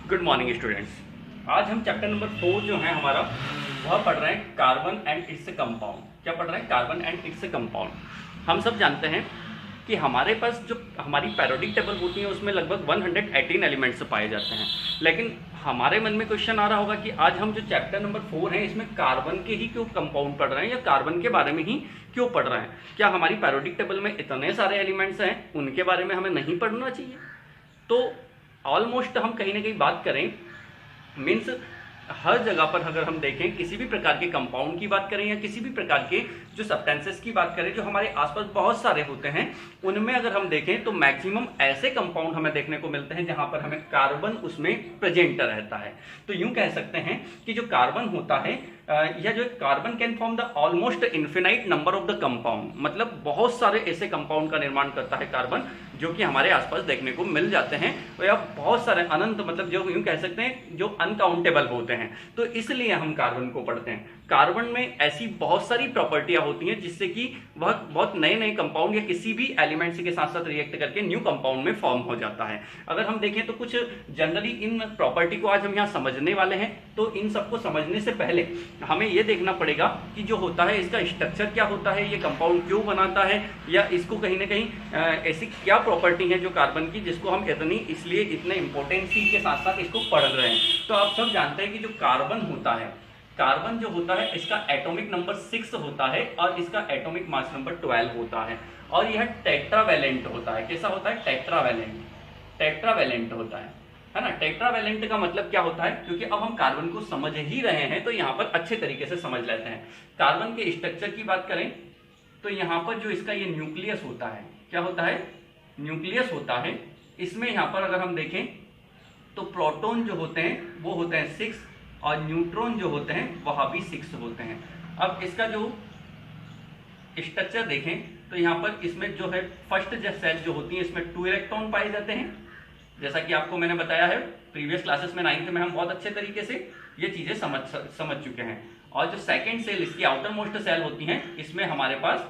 Good morning students. आज हम chapter number 4 जो है हमारा वह पढ़ रहे हैं कार्बन एंड इट्स कंपाउंड। क्या पढ़ रहे हैं? Carbon and its compound. हम सब जानते हैं कि हमारे पास जो हमारी पैरियोडिक टेबल होती है उसमें लगभग 118 एलिमेंट्स पाए जाते हैं, लेकिन हमारे मन में क्वेश्चन आ रहा होगा कि आज हम जो चैप्टर नंबर 4 है इसमें कार्बन के ही क्यों कंपाउंड पढ़ रहे हैं या कार्बन के बारे में ही क्यों पढ़ रहे हैं। क्या हमारी पैरियोडिक टेबल में इतने सारे एलिमेंट्स हैं उनके बारे में हमें नहीं पढ़ना चाहिए? तो ऑलमोस्ट हम कहीं ना कहीं बात करें, मीन्स हर जगह पर अगर हम देखें किसी भी प्रकार के कंपाउंड की बात करें या किसी भी प्रकार के जो सब्सटेंसेस की बात करें जो हमारे आसपास बहुत सारे होते हैं, उनमें अगर हम देखें तो मैक्सिमम ऐसे कंपाउंड हमें देखने को मिलते हैं जहां पर हमें कार्बन उसमें प्रेजेंट रहता है। तो यूं कह सकते हैं कि जो कार्बन होता है या जो carbon can form the almost infinite number of the compound, मतलब बहुत सारे ऐसे कंपाउंड का निर्माण करता है कार्बन जो कि हमारे आसपास देखने को मिल जाते हैं, या बहुत सारे अनंत, मतलब जो यूं कह सकते हैं जो अनकाउंटेबल होते हैं। तो इसलिए हम कार्बन को पढ़ते हैं। कार्बन में ऐसी बहुत सारी प्रॉपर्टियां होती हैं जिससे कि वह बहुत नए नए कंपाउंड या किसी भी एलिमेंट्स के साथ साथ रिएक्ट करके न्यू कंपाउंड में फॉर्म हो जाता है। अगर हम देखें तो कुछ जनरली इन प्रॉपर्टी को आज हम यहाँ समझने वाले हैं। तो इन सबको समझने से पहले हमें यह देखना पड़ेगा कि जो होता है इसका स्ट्रक्चर क्या होता है, ये कंपाउंड क्यों बनाता है, या इसको कहीं ना कहीं ऐसी क्या प्रॉपर्टी है जो कार्बन की जिसको हम इसलिए इतने इंपॉर्टेंसी के साथ साथ इसको पढ़ रहे हैं। तो आप सब जानते हैं कि जो कार्बन होता है, कार्बन जो होता है इसका एटॉमिक नंबर 6 होता है और इसका एटॉमिक मास नंबर 12 होता है, और यह टेट्रावैलेंट होता है। कैसा होता है? टेट्रावैलेंट। टेट्रावैलेंट होता है ना। टेट्रावैलेंट का मतलब क्या होता है? क्योंकि अब हम कार्बन को समझ ही रहे हैं तो यहाँ पर अच्छे तरीके से समझ लेते हैं। कार्बन के स्ट्रक्चर की बात करें तो यहाँ पर जो इसका ये न्यूक्लियस होता है, क्या होता है? न्यूक्लियस होता है। इसमें यहाँ पर अगर हम देखें तो प्रोटॉन जो होते हैं वो होते हैं 6 और न्यूट्रॉन जो होते हैं वह भी 6 होते हैं। अब इसका जो स्ट्रक्चर देखें तो यहाँ पर इसमें जो है फर्स्ट सेल जो होती है इसमें 2 इलेक्ट्रॉन पाए जाते हैं, जैसा कि आपको मैंने बताया है प्रीवियस क्लासेस में 9th में हम बहुत अच्छे तरीके से ये चीजें समझ चुके हैं। और जो सेकंड सेल इसकी आउटर मोस्ट सेल होती है इसमें हमारे पास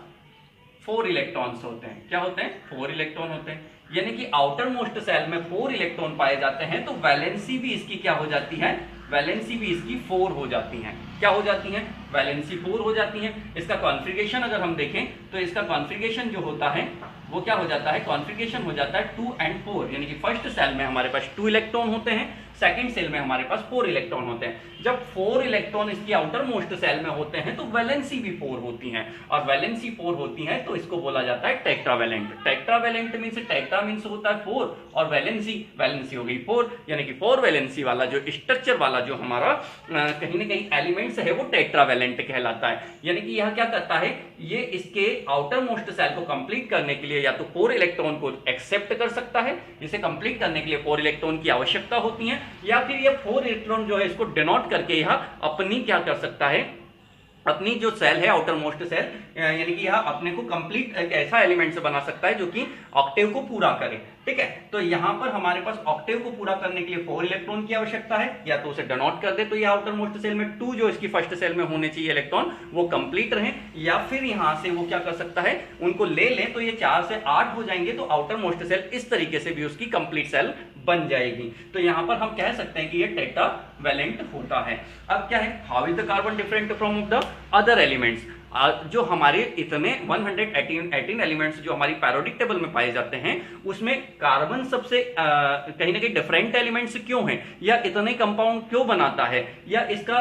4 इलेक्ट्रॉन्स होते हैं। क्या होते हैं? 4 इलेक्ट्रॉन होते हैं। यानी कि आउटर मोस्ट सेल में 4 इलेक्ट्रॉन पाए जाते हैं, तो वैलेंसी भी इसकी क्या हो जाती है? वैलेंसी भी इसकी 4 हो जाती है। क्या हो जाती है? वैलेंसी 4 हो जाती है। इसका कॉन्फ़िगरेशन अगर हम देखें तो इसका कॉन्फ़िगरेशन जो होता है वो क्या हो जाता है? कॉन्फ़िगरेशन हो जाता है 2 और 4, यानी कि फर्स्ट सेल में हमारे पास 2 इलेक्ट्रॉन होते हैं, सेकंड सेल में हमारे पास 4 इलेक्ट्रॉन होते हैं। जब 4 इलेक्ट्रॉन इसकी आउटर मोस्ट सेल में होते हैं तो वैलेंसी भी 4 होती है, और वैलेंसी 4 होती है तो इसको बोला जाता है tetravalent. Tetravalent means tetra means होता है 4 और वैलेंसी हो गई 4, यानी कि 4 वैलेंसी वाला जो स्ट्रक्चर वाला जो हमारा कहीं ना कहीं एलिमेंट्स है वो टेट्रावैलेंट कहलाता है। यानी कि यह क्या करता है? ये इसके आउटर मोस्ट सेल को कंप्लीट करने के लिए या तो 4 इलेक्ट्रॉन को एक्सेप्ट कर सकता है, जिसे कंप्लीट करने के लिए 4 इलेक्ट्रॉन की आवश्यकता होती है, या फिर ये 4 इलेक्ट्रॉन जो है इसको डिनोट करके यह अपनी क्या कर सकता है? अपनी जो सेल है आउटर मोस्ट सेल, यानी कि यह अपने को कंप्लीट एक ऐसा एलिमेंट से बना सकता है जो कि ऑक्टेव को पूरा करे। ठीक है, तो यहां पर हमारे पास ऑक्टेव को पूरा करने के लिए 4 इलेक्ट्रॉन की आवश्यकता है, या तो उसे डिनोट कर दे तो यह आउटर मोस्ट सेल में 2 जो इसकी फर्स्ट सेल में होने चाहिए इलेक्ट्रॉन वो कंप्लीट रहे, या फिर यहां से वो क्या कर सकता है? उनको ले लें तो ये 4 से 8 हो जाएंगे, तो आउटर मोस्ट सेल इस तरीके से भी उसकी कंप्लीट सेल बन जाएगी। तो यहां पर हम कह सकते हैं कि ये टेट्रावैलेंट होता है। अब क्या है? How is the carbon different from the other elements? जो हमारे इतने 118 एलिमेंट्स जो हमारी पैरियोडिक टेबल में पाए जाते हैं उसमें कार्बन सबसे कहीं ना कहीं डिफरेंट एलिमेंट्स क्यों हैं, या इतने कंपाउंड क्यों बनाता है, या इसका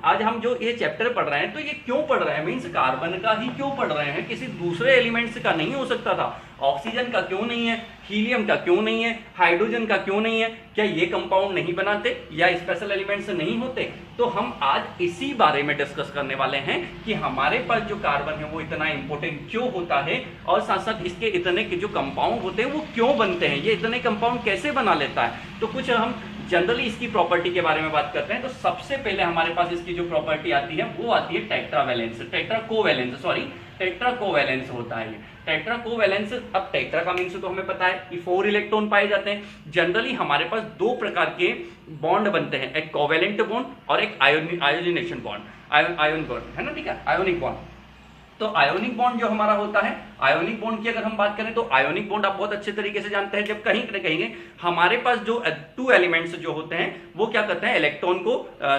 आज हम जो ये चैप्टर पढ़ रहे हैं तो ये क्यों पढ़ रहे हैं? मींस कार्बन का ही क्यों पढ़ रहे हैं, किसी दूसरे एलिमेंट्स का नहीं हो सकता था? ऑक्सीजन का क्यों नहीं है? हीलियम का क्यों नहीं है? हाइड्रोजन का क्यों नहीं है? क्या ये कंपाउंड नहीं बनाते या स्पेशल एलिमेंट्स नहीं होते? तो हम आज इसी बारे में डिस्कस करने वाले हैं कि हमारे पास जो कार्बन है वो इतना इंपॉर्टेंट क्यों होता है, और साथ साथ इसके इतने के जो कंपाउंड होते हैं वो क्यों बनते हैं, ये इतने कंपाउंड कैसे बना लेता है। तो कुछ हम जनरली इसकी प्रॉपर्टी के बारे में बात करते हैं। तो सबसे पहले हमारे पास इसकी जो प्रॉपर्टी आती है वो आती है टेट्राकोवैलेंस होता है ये टेट्राकोवैलेंस। अब टेट्रा का मीन्स तो हमें पता है कि 4 इलेक्ट्रॉन पाए जाते हैं। जनरली हमारे पास 2 प्रकार के बॉन्ड बनते हैं, एक कोवैलेंट बॉन्ड और एक आयोनिनेशन बॉन्ड, आयन बॉन्ड है ना, ठीक है, आयोनिक बॉन्ड। तो आयोनिक बॉन्ड जो हमारा होता है, आयोनिक बॉन्ड की अगर हम बात करें तो आयोनिक बॉन्ड आप बहुत अच्छे तरीके से जानते हैं, जब कहीं न कहीं हमारे पास जो टू एलिमेंट्स जो होते हैं वो क्या करते हैं, इलेक्ट्रॉन को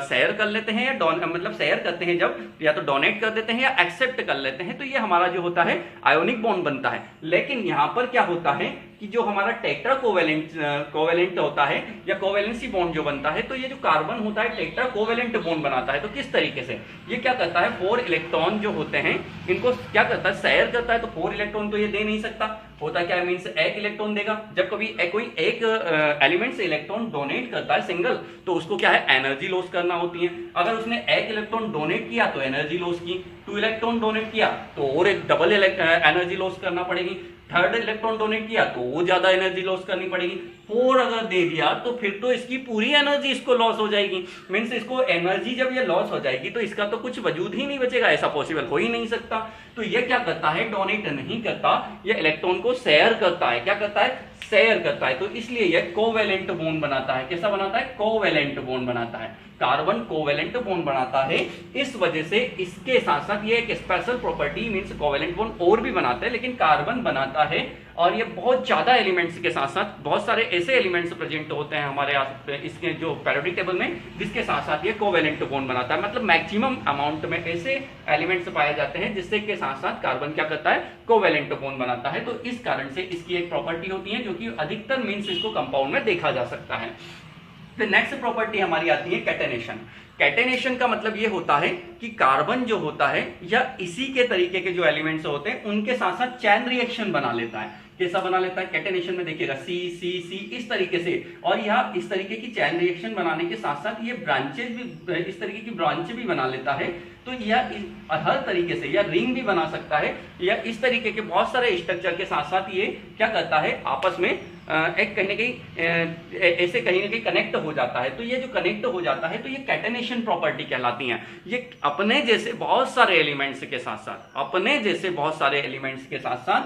शेयर कर लेते हैं या मतलब शेयर करते हैं, जब या तो डोनेट कर देते हैं या एक्सेप्ट कर लेते हैं, तो ये हमारा जो होता है आयोनिक बॉन्ड बनता है। लेकिन यहां पर क्या होता है कि जो हमारा टेट्रा कोवेलेंट होता है या कोवेलेंसी बॉन्ड जो बनता है, तो ये जो कार्बन होता है टेट्रा कोवेलेंट बॉन्ड बनाता है। तो किस तरीके से ये क्या करता है, 4 इलेक्ट्रॉन जो होते हैं इनको क्या करता है, शेयर करता है। तो 4 इलेक्ट्रॉन तो ये दे नहीं सकता, होता क्या है, मींस एक इलेक्ट्रॉन देगा। जब कभी कोई एक एलिमेंट से इलेक्ट्रॉन डोनेट करता है सिंगल, तो उसको क्या है, एनर्जी लॉस करना होती है। अगर उसने एक इलेक्ट्रॉन डोनेट किया तो एनर्जी लॉस की, 2 इलेक्ट्रॉन डोनेट किया तो और एक डबल एनर्जी लॉस करना पड़ेगी, 3rd इलेक्ट्रॉन डोनेट किया तो वो ज्यादा एनर्जी लॉस करनी पड़ेगी, 4 अगर दे दिया तो फिर तो इसकी पूरी एनर्जी इसको लॉस हो जाएगी। मीन्स इसको एनर्जी जब ये लॉस हो जाएगी तो इसका तो कुछ वजूद ही नहीं बचेगा, ऐसा पॉसिबल हो ही नहीं सकता। तो ये क्या करता है, डोनेट नहीं करता, ये इलेक्ट्रॉन को शेयर करता है। क्या करता है, शेयर करता है। तो इसलिए ये कोवेलेंट बॉन्ड बनाता है। कैसा बनाता है, कोवेलेंट बॉन्ड बनाता है। कार्बन कोवेलेंट बॉन्ड बनाता है। इस वजह से इसके साथ साथ ये एक special property, means covalent bond और भी बनाते हैं, लेकिन कार्बन बनाता है। और ये बहुत ज्यादा एलिमेंट्स के साथ साथ बहुत सारे ऐसे एलिमेंट्स प्रेजेंट होते हैं हमारे इसके जो पेरियोडिक टेबल में, जिसके साथ साथ ये कोवेलेंट बॉन्ड बनाता है। मतलब मैक्सिमम अमाउंट में ऐसे एलिमेंट्स पाए जाते हैं जिससे के साथ साथ कार्बन क्या करता है, कोवेलेंट बॉन्ड बनाता है। तो इस कारण से इसकी एक प्रॉपर्टी होती है जो कि अधिकतर मींस इसको कंपाउंड में देखा जा सकता है। फिर नेक्स्ट प्रॉपर्टी हमारी आती है कैटेनेशन। कैटेनेशन का मतलब ये होता है कि कार्बन जो होता है या इसी के तरीके के जो एलिमेंट्स होते हैं उनके साथ साथ चैन रिएक्शन बना लेता है। कैसा बना लेता है, कैटेनेशन में देखिएगा सी सी सी इस तरीके से, और यह इस तरीके की चैन रिएक्शन बनाने के साथ साथ ये ब्रांचेज भी, इस तरीके की ब्रांच भी बना लेता है। तो यह हर तरीके से या रिंग भी बना सकता है, या इस तरीके के बहुत सारे स्ट्रक्चर के साथ साथ ये क्या करता है, आपस में एक कहीं ना कहीं ऐसे कहीं ना कहीं कनेक्ट हो जाता है। तो ये जो कनेक्ट हो जाता है तो ये कैटेनेशन प्रॉपर्टी कहलाती हैं। ये अपने जैसे बहुत सारे एलिमेंट्स के साथ साथ, अपने जैसे बहुत सारे एलिमेंट्स के साथ साथ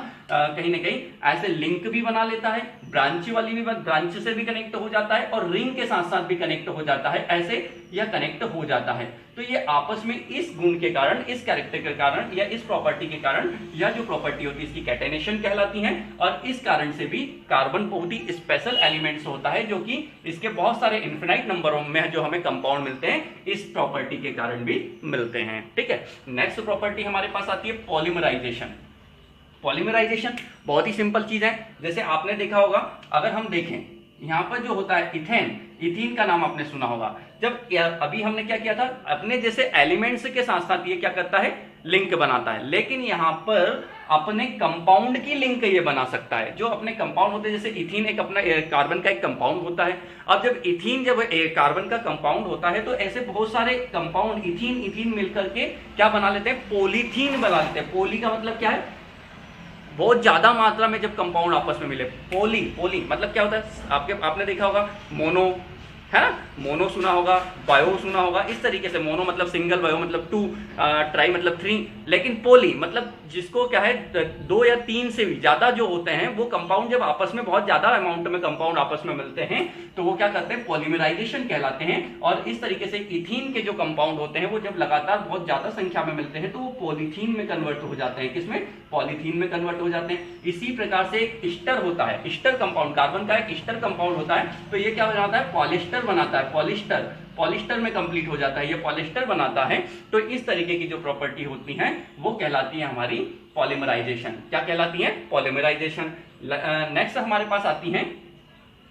कहीं ना कहीं ऐसे लिंक भी बना लेता है, ब्रांच वाली भी, ब्रांच से भी कनेक्ट हो जाता है और रिंग के साथ साथ भी कनेक्ट हो जाता है, ऐसे यह कनेक्ट हो जाता है। तो ये आपस में इस गुण के कारण, इस कैरेक्टर के कारण या इस प्रॉपर्टी के कारण यह जो प्रॉपर्टी होती है इसकी कैटेनेशन कहलाती है। और इस कारण से भी कार्बन बहुत ही स्पेशल एलिमेंट्स होता है, जो कि इसके बहुत सारे इनफिनाइट नंबरों में जो हमें कंपाउंड मिलते हैं इस प्रॉपर्टी के कारण भी मिलते हैं। ठीक है, नेक्स्ट प्रॉपर्टी हमारे पास आती है पॉलीमराइजेशन। पॉलीमराइजेशन बहुत ही सिंपल चीज है। जैसे आपने देखा होगा, अगर हम देखें यहाँ पर जो होता है इथेन, इथीन का नाम आपने सुना होगा। जब अभी हमने क्या किया था, अपने जैसे एलिमेंट्स के साथ साथ ये क्या करता है, लिंक बनाता है। लेकिन यहाँ पर अपने कंपाउंड की लिंक ये बना सकता है। जो अपने कंपाउंड होते हैं, जैसे इथीन एक अपना कार्बन का एक कंपाउंड होता है। अब जब इथीन जब कार्बन का कंपाउंड होता है तो ऐसे बहुत सारे कंपाउंड इथीन इथीन मिलकर के क्या बना लेते हैं, पॉलीथीन बना लेते हैं। पोली का मतलब क्या है, बहुत ज्यादा मात्रा में जब कंपाउंड आपस में मिले। पोली पोली मतलब क्या होता है, आपने देखा होगा मोनो, है ना, मोनो सुना होगा, बायो सुना होगा। इस तरीके से मोनो मतलब सिंगल, बायो मतलब 2, ट्राई मतलब 3। लेकिन पोली मतलब जिसको क्या है 2 या 3 से भी ज्यादा जो होते हैं वो कंपाउंड जब आपस में बहुत ज्यादा अमाउंट में कंपाउंड आपस में मिलते हैं तो वो क्या करते हैं, पॉलीमराइजेशन कहलाते हैं। और इस तरीके से इथीन के जो कंपाउंड होते हैं वो जब लगातार बहुत ज्यादा संख्या में मिलते हैं तो वो पॉलीथीन में कन्वर्ट हो जाते हैं। किसमें, पॉलीथीन में कन्वर्ट हो जाते हैं। इसी प्रकार से एक ईस्टर होता है, ईस्टर कंपाउंड, कार्बन का एक ईस्टर कंपाउंड होता है। तो ये क्या हो जाता है, पॉलिस्टर बनाता है, पॉलिस्टर, पॉलिस्टर में कंप्लीट हो जाता है, ये पॉलिस्टर बनाता है। तो इस तरीके की जो प्रॉपर्टी होती है वो कहलाती है हमारी पॉलीमराइजेशन। क्या कहलाती है, पॉलीमराइजेशन। नेक्स्ट हमारे पास आती है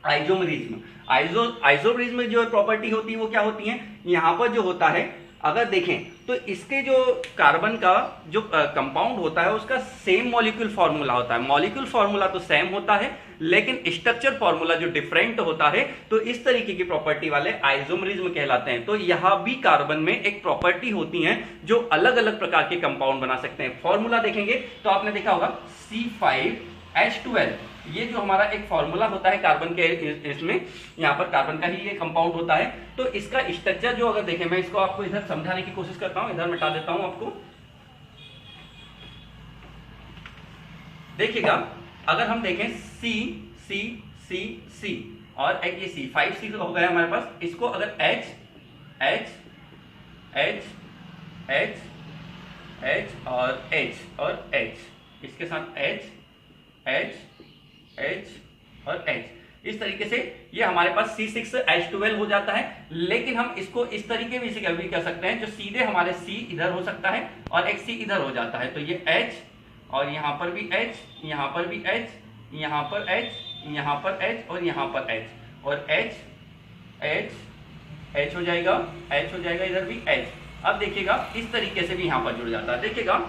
आइसोमरिज्म। आइसोमरिज्म जो प्रॉपर्टी होती है वो क्या होती है, यहाँ पर जो होता है अगर देखें तो इसके जो कार्बन का जो कंपाउंड होता है उसका सेम मॉलिक्यूल फार्मूला होता है। मॉलिक्यूल फार्मूला तो सेम होता है लेकिन स्ट्रक्चर फार्मूला जो डिफरेंट होता है। तो इस तरीके की प्रॉपर्टी वाले आइसोमरिज्म कहलाते हैं। तो यहां भी कार्बन में एक प्रॉपर्टी होती है जो अलग अलग प्रकार के कंपाउंड बना सकते हैं। फॉर्मूला देखेंगे तो आपने देखा होगा C5H12, ये जो हमारा एक फॉर्मूला होता है कार्बन के, इसमें यहाँ पर कार्बन का ही ये कंपाउंड होता है। तो इसका स्ट्रक्चर जो अगर देखें, मैं इसको आपको इधर समझाने की कोशिश करता हूं, इधर मिटा देता हूं आपको। देखिएगा अगर हम देखें C C C C और एक ये C5C हो गया हमारे पास, इसको अगर H H H H H और H और H, इसके साथ H H H और H। इस तरीके से ये हमारे पास C6H12 हो जाता है। लेकिन हम इसको इस तरीके भी कह सकते हैं, जो सीधे हमारे C इधर हो सकता है और एक C इधर हो जाता है। तो ये H और यहाँ पर भी H, यहाँ पर भी H, यहाँ पर H, यहाँ पर H और यहाँ पर H और H H H हो जाएगा, H हो जाएगा, इधर भी H। अब देखिएगा इस तरीके से भी यहाँ पर जुड़ जाता है। देखिएगा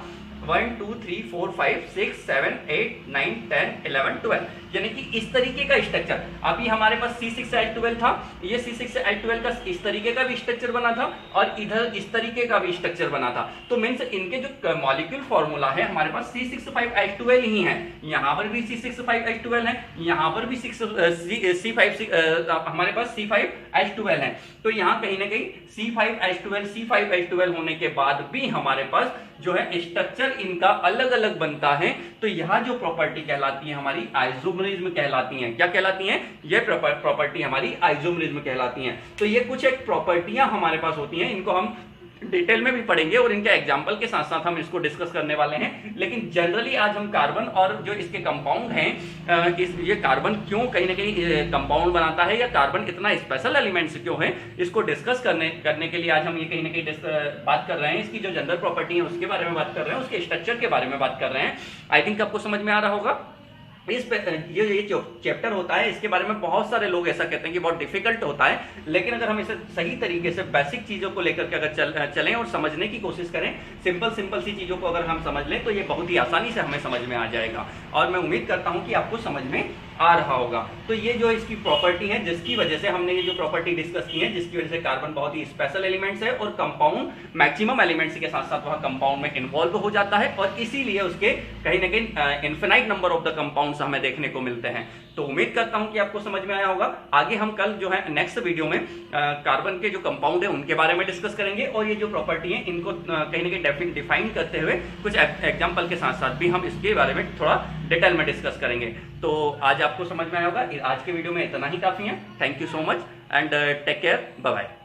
1 2 3 4 5 6 7 8 9 10 11 12, यानी कि इस तरीके का स्ट्रक्चर। अभी हमारे पास C6H12 था, ये C6H12 का इस तरीके का भी स्ट्रक्चर बना था और इधर इस तरीके का भी स्ट्रक्चर बना था। तो मीन्स इनके जो मॉलिक्यूल फॉर्मूला है हमारे पास C6H12 ही है। यहाँ पर भी C6H12 है, यहाँ पर भी हमारे पास C5H12 है। तो यहाँ कहीं ना कहीं C5H12 होने के बाद भी हमारे पास जो है स्ट्रक्चर इनका अलग अलग बनता है। तो यह जो प्रॉपर्टी कहलाती है हमारी आइसोमरिज्म कहलाती हैं। क्या कहलाती हैं? ये प्रॉपर्टी हमारी आइसोमरिज्म कहलाती हैं। तो ये कुछ एक प्रॉपर्टियां हमारे पास होती हैं, इनको हम डिटेल में भी पढ़ेंगे और इनके एग्जाम्पल के साथ साथ हम इसको डिस्कस करने वाले हैं। लेकिन जनरली आज हम कार्बन और जो इसके कंपाउंड हैं, ये कार्बन क्यों कहीं ना कहीं कंपाउंड बनाता है या कार्बन इतना स्पेशल एलिमेंट्स क्यों है, इसको डिस्कस करने के लिए आज हम ये कहीं ना कहीं बात कर रहे हैं। इसकी जो जनरल प्रॉपर्टी है उसके बारे में बात कर रहे हैं, उसके स्ट्रक्चर के बारे में बात कर रहे हैं। आई थिंक आपको समझ में आ रहा होगा। ये जो चैप्टर होता है इसके बारे में बहुत सारे लोग ऐसा कहते हैं कि बहुत डिफिकल्ट होता है, लेकिन अगर हम इसे सही तरीके से बेसिक चीजों को लेकर के अगर चलें और समझने की कोशिश करें, सिंपल सी चीजों को अगर हम समझ लें तो ये बहुत ही आसानी से हमें समझ में आ जाएगा। और मैं उम्मीद करता हूं कि आपको समझ में आ रहा होगा। तो ये जो इसकी प्रॉपर्टी है, जिसकी वजह से हमने ये जो प्रॉपर्टी डिस्कस की है, जिसकी वजह से कार्बन बहुत ही स्पेशल एलिमेंट्स है और कंपाउंड मैक्सिमम एलिमेंट्स के साथ साथ वह कंपाउंड में इन्वॉल्व हो जाता है और इसीलिए उसके कहीं ना कहीं infinite number of the compounds हमें देखने को मिलते हैं। तो उम्मीद करता हूं कि आपको समझ में आया होगा। आगे हम कल जो है नेक्स्ट वीडियो में कार्बन के जो कंपाउंड है उनके बारे में डिस्कस करेंगे और ये जो प्रॉपर्टी है इनको कहीं ना कहीं डिफाइन करते हुए कुछ एग्जाम्पल के साथ साथ भी हम इसके बारे में थोड़ा डिटेल में डिस्कस करेंगे। तो आज आपको समझ में आया होगा। आज के वीडियो में इतना ही काफी है। Thank you so much and take care, bye bye.